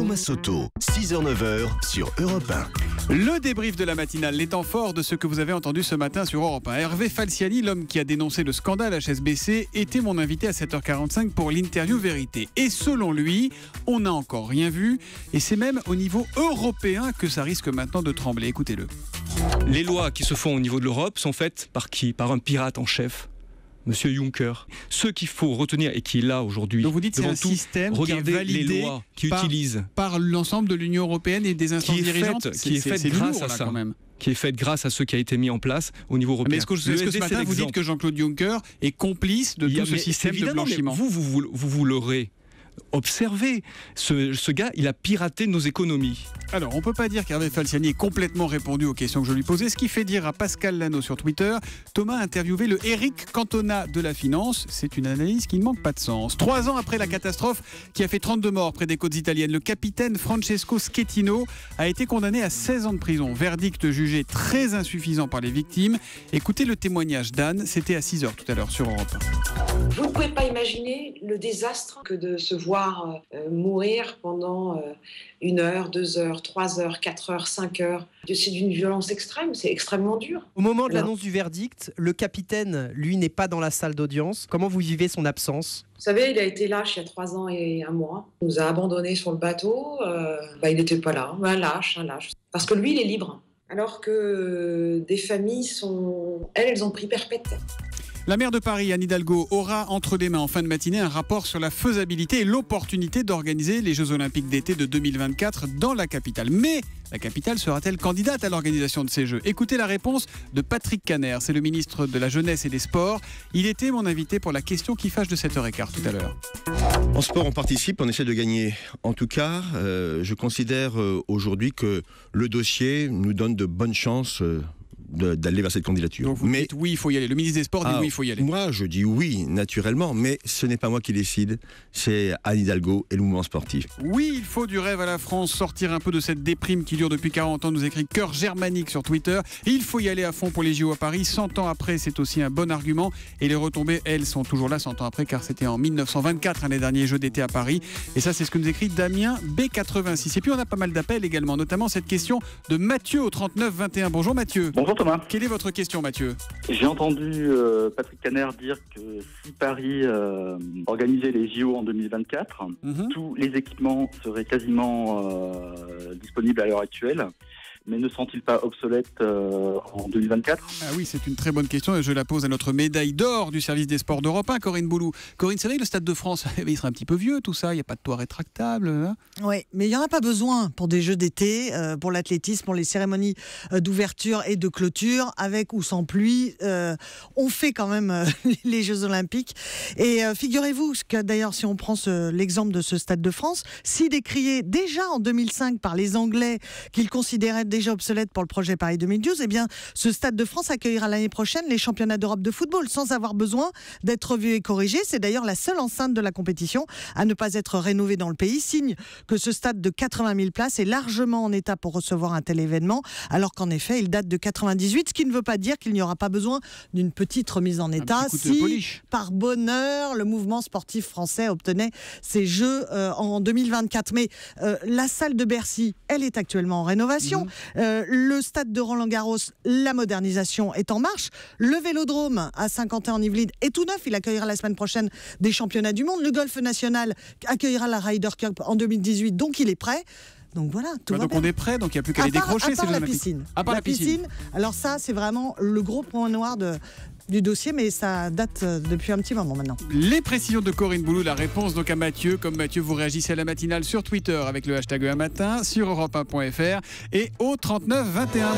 Thomas Soto, 6h-9h sur Europe 1. Le débrief de la matinale, les temps forts de ce que vous avez entendu ce matin sur Europe 1. Hervé Falciani, l'homme qui a dénoncé le scandale HSBC, était mon invité à 7h45 pour l'interview vérité. Et selon lui, on n'a encore rien vu. Et c'est même au niveau européen que ça risque maintenant de trembler. Écoutez-le. Les lois qui se font au niveau de l'Europe sont faites par qui ? Par un pirate en chef, Monsieur Juncker. Ce qu'il faut retenir et qui est là aujourd'hui. Donc vous dites que c'est un système qui est validé les lois qu'ils utilisent par l'ensemble de l'Union européenne et des instances dirigeantes. Qui est faite grâce à ça. Quand même. Qui est faite grâce à ce qui a été mis en place au niveau européen. Mais est-ce que ce matin vous dites que Jean-Claude Juncker est complice de tout ce système de blanchiment ? Vous l'aurez observé. Ce gars, il a piraté nos économies. Alors, on ne peut pas dire qu'Hervé Falciani ait complètement répondu aux questions que je lui posais, ce qui fait dire à Pascal Lano sur Twitter, Thomas a interviewé le Eric Cantona de la finance. C'est une analyse qui ne manque pas de sens. 3 ans après la catastrophe qui a fait 32 morts près des côtes italiennes, le capitaine Francesco Schettino a été condamné à 16 ans de prison. Verdict jugé très insuffisant par les victimes. Écoutez le témoignage d'Anne, c'était à 6h tout à l'heure sur Europe 1. Vous ne pouvez pas imaginer le désastre que de se voir mourir pendant 1 heure, 2 heures, 3 heures, 4 heures, 5 heures. C'est d'une violence extrême, c'est extrêmement dur. Au moment de l'annonce du verdict, le capitaine, lui, n'est pas dans la salle d'audience. Comment vous vivez son absence ? Vous savez, il a été lâche il y a 3 ans et 1 mois. Il nous a abandonnés sur le bateau. Il n'était pas là. Un lâche. Parce que lui, il est libre. Alors que des familles elles ont pris perpète. La maire de Paris, Anne Hidalgo, aura entre les mains en fin de matinée un rapport sur la faisabilité et l'opportunité d'organiser les Jeux Olympiques d'été de 2024 dans la capitale. Mais la capitale sera-t-elle candidate à l'organisation de ces Jeux ? Écoutez la réponse de Patrick Caner, c'est le ministre de la Jeunesse et des Sports. Il était mon invité pour la question qui fâche de 7h15 tout à l'heure. En sport, on participe, on essaie de gagner. En tout cas, je considère aujourd'hui que le dossier nous donne de bonnes chances d'aller vers cette candidature. Donc vous dites oui, il faut y aller. Le ministre des Sports dit oui, il faut y aller. Moi, je dis oui, naturellement, mais ce n'est pas moi qui décide, c'est Anne Hidalgo et le mouvement sportif. Oui, il faut du rêve à la France, sortir un peu de cette déprime qui dure depuis 40 ans, nous écrit Cœur Germanique sur Twitter. Et il faut y aller à fond pour les JO à Paris. 100 ans après, c'est aussi un bon argument. Et les retombées, elles, sont toujours là 100 ans après, car c'était en 1924, les derniers Jeux d'été à Paris. Et ça, c'est ce que nous écrit Damien B86. Et puis, on a pas mal d'appels également, notamment cette question de Mathieu au 3921. Bonjour Mathieu. Bonjour Thomas. Quelle est votre question, Mathieu ? J'ai entendu Patrick Caner dire que si Paris organisait les JO en 2024, tous les équipements seraient quasiment disponibles à l'heure actuelle. Mais ne sont-ils pas obsolètes en 2024 ? Ah oui, c'est une très bonne question et je la pose à notre médaille d'or du service des sports d'Europe 1, Corinne Boulou. Corinne, c'est vrai que le Stade de France, il sera un petit peu vieux tout ça, il n'y a pas de toit rétractable. Hein ? Oui, mais il n'y en a pas besoin pour des Jeux d'été, pour l'athlétisme, pour les cérémonies d'ouverture et de clôture, avec ou sans pluie. On fait quand même les Jeux Olympiques. Et figurez-vous que d'ailleurs, si on prend l'exemple de ce Stade de France, s'il décrié déjà en 2005 par les Anglais qu'ils considéraient déjà obsolète pour le projet Paris 2012, eh bien, ce Stade de France accueillera l'année prochaine les championnats d'Europe de football sans avoir besoin d'être revu et corrigé. C'est d'ailleurs la seule enceinte de la compétition à ne pas être rénovée dans le pays, signe que ce stade de 80 000 places est largement en état pour recevoir un tel événement, alors qu'en effet, il date de 98, ce qui ne veut pas dire qu'il n'y aura pas besoin d'une petite remise en état si, par bonheur, le mouvement sportif français obtenait ces Jeux en 2024. Mais la salle de Bercy, elle est actuellement en rénovation. Le stade de Roland-Garros, la modernisation est en marche. Le Vélodrome à Saint-Quentin-en-Yvelines est tout neuf. Il accueillera la semaine prochaine des championnats du monde. Le Golf National accueillera la Ryder Cup en 2018, donc il est prêt. Donc voilà, tout va donc bien. On est prêt, donc il n'y a plus qu'à les décrocher. À part la piscine. À part la piscine. Alors ça, c'est vraiment le gros point noir du dossier, mais ça date depuis un petit moment maintenant. Les précisions de Corinne Boulou, la réponse donc à Mathieu. Comme Mathieu, vous réagissez à la matinale sur Twitter avec le hashtag un matin, sur europe1.fr et au 3921.